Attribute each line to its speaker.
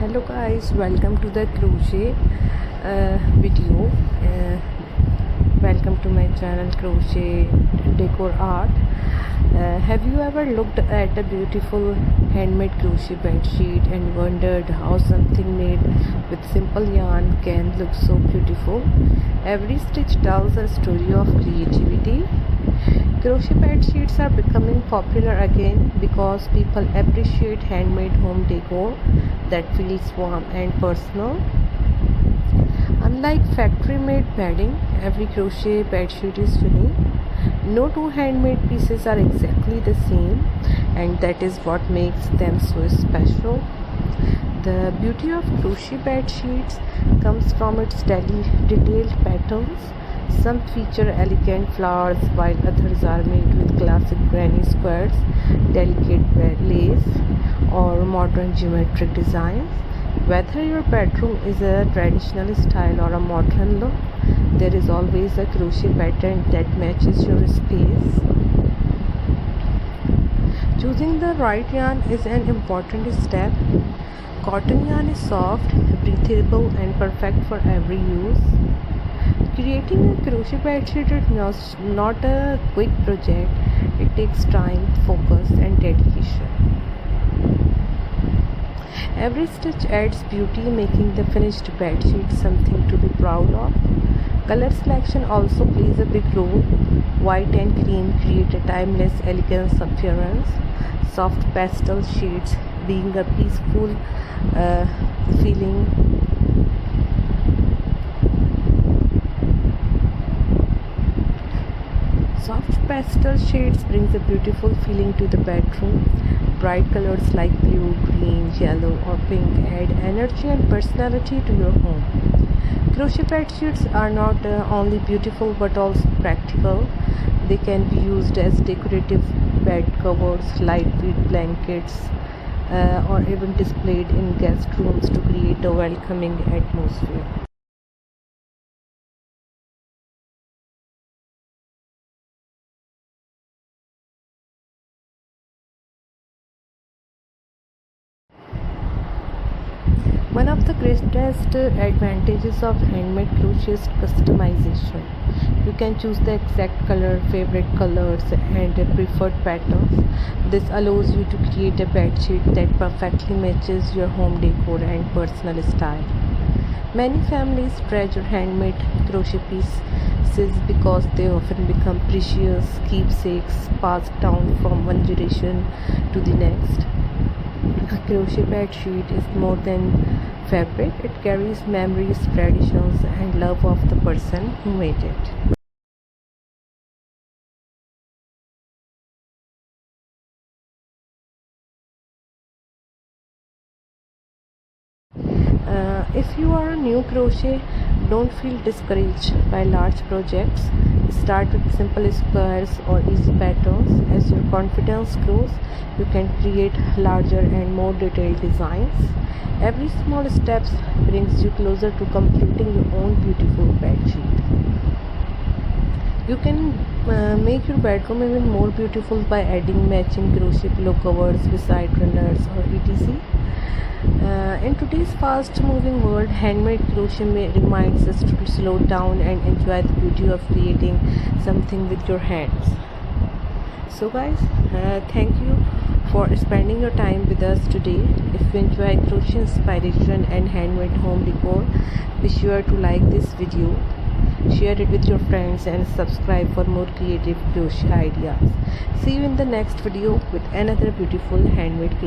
Speaker 1: Hello guys, welcome to the crochet video. Welcome to my channel Crochet Decor Art. Have you ever looked at a beautiful handmade crochet bed sheet and wondered how something made with simple yarn can look so beautiful? Every stitch tells a story of creativity. Crochet bed sheets are becoming popular again because people appreciate handmade home decor that feels warm and personal. Unlike factory-made bedding, every crochet bed sheet is unique. No two handmade pieces are exactly the same, and that is what makes them so special. The beauty of crochet bed sheets comes from its detailed patterns. Some feature elegant flowers while others are made with classic granny squares, delicate lace, or modern geometric designs. Whether your bedroom is a traditional style or a modern look, there is always a crochet pattern that matches your space. Choosing the right yarn is an important step. Cotton yarn is soft, breathable, and perfect for every use. Creating a crochet bedsheet is not a quick project. It takes time, focus, and dedication. Every stitch adds beauty, making the finished bedsheet something to be proud of. Color selection also plays a big role. White and cream create a timeless elegance appearance. Soft pastel shades being a peaceful feeling. Soft pastel shades brings a beautiful feeling to the bedroom. Bright colors like blue, green, yellow, or pink add energy and personality to your home. Crochet bed sheets are not only beautiful but also practical. They can be used as decorative bed covers, lightweight blankets, or even displayed in guest rooms to create a welcoming atmosphere. One of the greatest advantages of handmade crochet is customization. You can choose the exact color, favorite colors, and preferred patterns. This allows you to create a bedsheet that perfectly matches your home decor and personal style. Many families treasure handmade crochet pieces because they often become precious keepsakes passed down from one generation to the next. A crochet bed sheet is more than fabric. It carries memories, traditions, and love of the person who made it. If you are a new crochet, don't feel discouraged by large projects. Start with simple squares or easy patterns. As your confidence grows, you can create larger and more detailed designs. Every small step brings you closer to completing your own beautiful bed sheet. You can make your bedroom even more beautiful by adding matching crochet pillow covers beside runners or etc. In today's fast-moving world, handmade crochet reminds us to slow down and enjoy the beauty of creating something with your hands. So guys, thank you for spending your time with us today. If you enjoy crochet inspiration and handmade home decor, be sure to like this video, share it with your friends, and subscribe for more creative crochet ideas. See you in the next video with another beautiful handmade crochet.